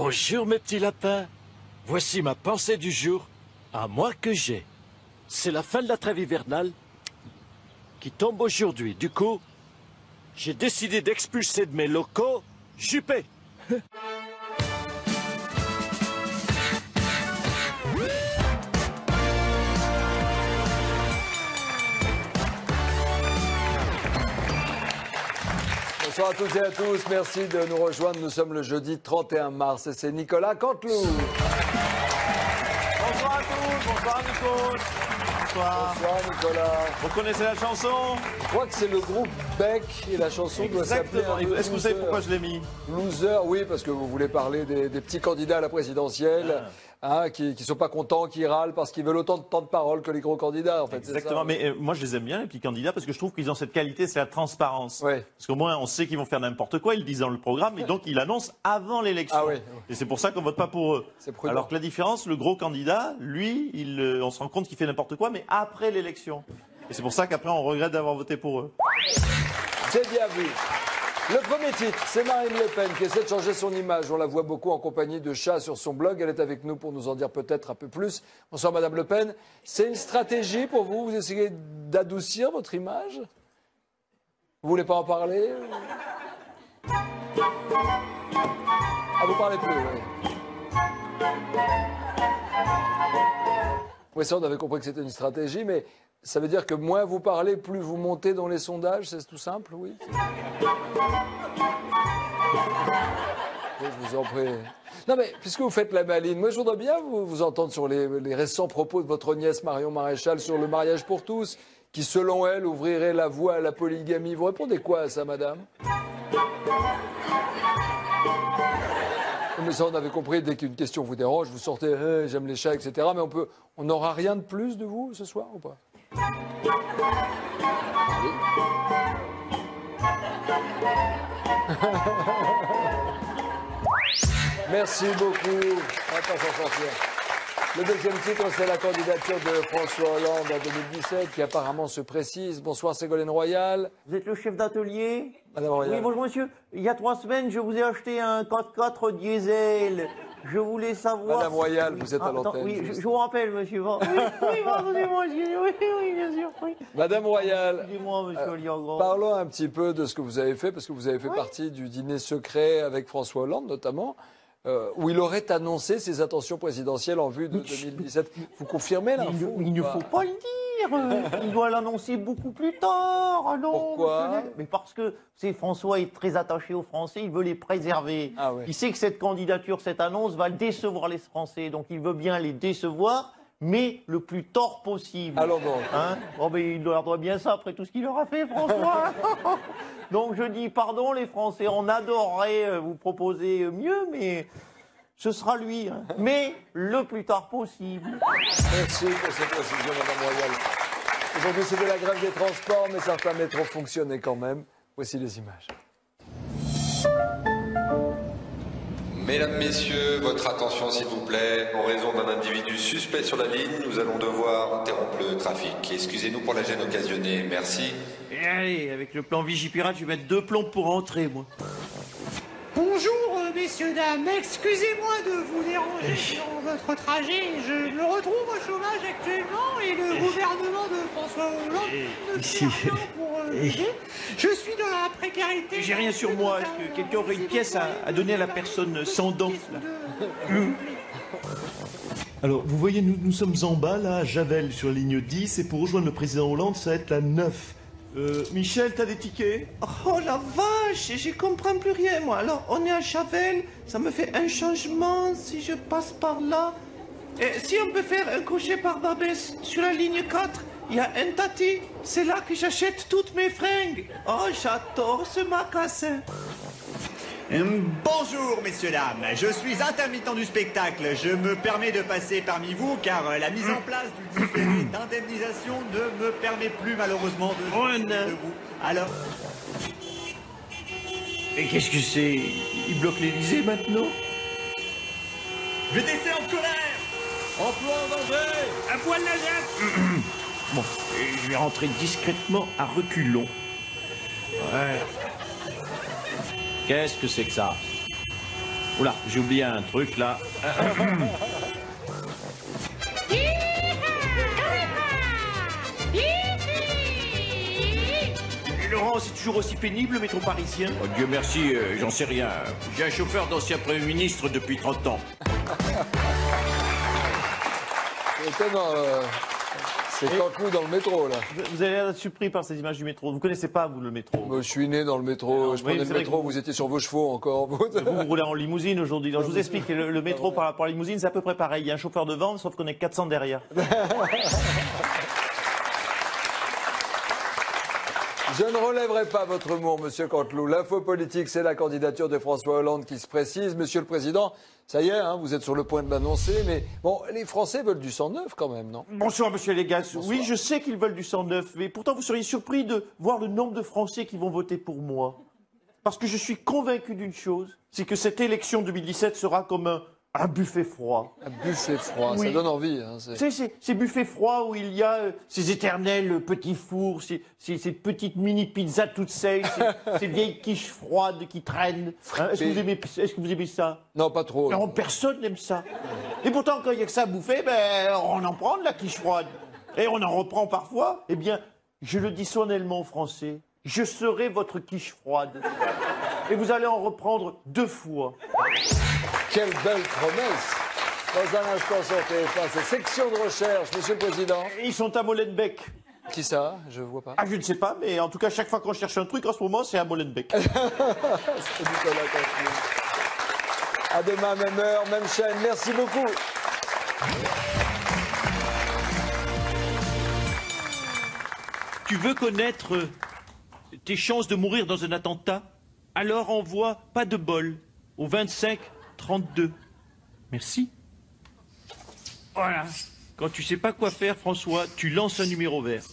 Bonjour mes petits lapins. Voici ma pensée du jour, à moi que j'ai. C'est la fin de la trêve hivernale qui tombe aujourd'hui. Du coup, j'ai décidé d'expulser de mes locaux Juppé. Bonsoir à toutes et à tous, merci de nous rejoindre. Nous sommes le jeudi 31 mars et c'est Nicolas Canteloup. Bonsoir à tous, bonsoir Nico. Bonsoir. Bonsoir Nicolas. Vous connaissez la chanson? Je crois que c'est le groupe Beck et la chanson doit s'appeler... Est-ce que vous savez pourquoi je l'ai mis? Loser, oui, parce que vous voulez parler des petits candidats à la présidentielle. Qui ne sont pas contents, qui râlent parce qu'ils veulent autant de temps de parole que les gros candidats, en fait. Exactement, mais moi je les aime bien, les petits candidats, parce que je trouve qu'ils ont cette qualité, c'est la transparence. Ouais. Parce qu'au moins on sait qu'ils vont faire n'importe quoi, ils le disent dans le programme, et donc ils l'annoncent avant l'élection. Ah oui. Et c'est pour ça qu'on vote pas pour eux. C'est prudent. Alors que la différence, le gros candidat, lui, on se rend compte qu'il fait n'importe quoi, mais après l'élection. Et c'est pour ça qu'après on regrette d'avoir voté pour eux. C'est bien vu. Le premier titre, c'est Marine Le Pen qui essaie de changer son image. On la voit beaucoup en compagnie de chats sur son blog. Elle est avec nous pour nous en dire peut-être un peu plus. Bonsoir Madame Le Pen. C'est une stratégie pour vous? Vous essayez d'adoucir votre image? Vous voulez pas en parler? Ah, vous parlez plus, oui. Oui, ça, on avait compris que c'était une stratégie, mais ça veut dire que moins vous parlez, plus vous montez dans les sondages, c'est tout simple, oui? Oui, je vous en prie. Non, mais puisque vous faites la maline, moi je voudrais bien vous entendre sur les récents propos de votre nièce Marion Maréchal sur le mariage pour tous, qui selon elle ouvrirait la voie à la polygamie. Vous répondez quoi à ça, madame? Mais ça, on avait compris, dès qu'une question vous dérange, vous sortez j'aime les chats, etc. Mais on n'aura rien de plus de vous ce soir ou pas? Merci beaucoup. On va pas s'en sortir. Le deuxième titre, c'est la candidature de François Hollande en 2017, qui apparemment se précise. Bonsoir Ségolène Royal. Vous êtes le chef d'atelier? Madame Royal. Oui, bonjour monsieur. Il y a 3 semaines, je vous ai acheté un 4x4 diesel. Je voulais savoir... Madame Royal, vous êtes à attends, l'antenne. oui, je vous rappelle, monsieur. Oui, pardonnez-moi, oui, bien sûr. Oui. Madame Royal, Excusez-moi, monsieur Oliangron. parlons un petit peu de ce que vous avez fait, parce que vous avez fait partie du dîner secret avec François Hollande, notamment, où il aurait annoncé ses intentions présidentielles en vue de 2017. Vous confirmez l'info? Il ne faut pas le dire. Il doit l'annoncer beaucoup plus tard. Ah non, pourquoi? Mais parce que François est très attaché aux Français, il veut les préserver. Ah oui. Il sait que cette candidature, cette annonce va décevoir les Français, donc il veut bien les décevoir, mais le plus tard possible. Alors donc. Hein? Oh, mais il leur doit bien ça après tout ce qu'il leur a fait, François. Donc je dis pardon les Français, on adorerait vous proposer mieux, mais ce sera lui. Hein. Mais le plus tard possible. Merci pour cette précision, Madame Royal. Aujourd'hui, c'était la grève des transports, mais certains métros fonctionnaient quand même. Voici les images. Mesdames, Messieurs, votre attention s'il vous plaît. En raison d'un individu suspect sur la ligne, nous allons devoir interrompre le trafic. Excusez-nous pour la gêne occasionnée. Merci. Et allez, avec le plan Vigipirate, je vais mettre 2 plombs pour rentrer, moi. Bonjour, messieurs, dames. Excusez-moi de vous déranger durant votre trajet. Je me retrouve au chômage actuellement et le gouvernement de François Hollande ne fait rien pour m'aider. Je suis dans la précarité. J'ai rien sur moi, est-ce que quelqu'un aurait une pièce à donner à la personne sans dents là? Alors, vous voyez, nous sommes en bas, là, à Javel, sur la ligne 10, et pour rejoindre le président Hollande, ça va être la 9. Michel, t'as des tickets? Oh la vache, je comprends plus rien moi. Alors on est à Chavel, ça me fait un changement si je passe par là. Et si on peut faire un crochet par Barbès sur la ligne 4, il y a un tati, c'est là que j'achète toutes mes fringues. Oh j'adore ce magasin. Bonjour messieurs dames, je suis intermittent du spectacle, je me permets de passer parmi vous car la mise en place du différé d'indemnisation ne me permet plus malheureusement de debout. Alors... Et qu'est-ce que c'est? Il bloque l'Élysée maintenant? VTC en colère! Emploi en danger! À poil la jette! Bon, je vais rentrer discrètement à reculons. Ouais. Qu'est-ce que c'est que ça? Oula, j'ai oublié un truc là. Laurent, c'est toujours aussi pénible le métro parisien? Oh, Dieu merci, j'en sais rien. J'ai un chauffeur d'ancien Premier ministre depuis 30 ans. Étonnant, c'est Canteloup dans le métro, là. Vous avez l'air surpris par ces images du métro. Vous connaissez pas, vous, le métro? Moi, je suis né dans le métro, je prenais le métro, vous étiez sur vos chevaux encore. Vous roulez en limousine aujourd'hui. Donc, je vous explique, le métro par rapport à la limousine, c'est à peu près pareil. Il y a un chauffeur devant, sauf qu'on est 400 derrière. Je ne relèverai pas votre humour, monsieur Canteloup. L'info politique, c'est la candidature de François Hollande qui se précise. Monsieur le Président, ça y est, hein, vous êtes sur le point de l'annoncer, mais bon, les Français veulent du sang neuf quand même, non? Bonsoir, monsieur Légas. Oui, je sais qu'ils veulent du sang neuf, mais pourtant vous seriez surpris de voir le nombre de Français qui vont voter pour moi. Parce que je suis convaincu d'une chose, c'est que cette élection 2017 sera comme un buffet froid. Un buffet froid, oui. Ça donne envie. Hein, ces buffets froids où il y a ces éternels petits fours, ces petites mini-pizzas toutes sèches, ces vieilles quiches froides qui traînent. Hein, est-ce que vous aimez ça? Non, pas trop. Non, personne n'aime ça. Et pourtant, quand il n'y a que ça à bouffer, ben, on en prend de la quiche froide. Et on en reprend parfois. Eh bien, je le dis solennellement aux Français, je serai votre quiche froide. Et vous allez en reprendre 2 fois. Quelle belle promesse! Dans un instant sur TF1, c'est section de recherche, monsieur le Président. Ils sont à Molenbeek. Qui ça? Je vois pas. Ah, je ne sais pas, mais en tout cas, chaque fois qu'on cherche un truc, en ce moment, c'est à Molenbeek. C'est Nicolas Canteloup. À demain, même heure, même chaîne. Merci beaucoup. Tu veux connaître tes chances de mourir dans un attentat? Alors envoie pas de bol au 25 32. Merci. Voilà. Quand tu sais pas quoi faire, François, tu lances un numéro vert.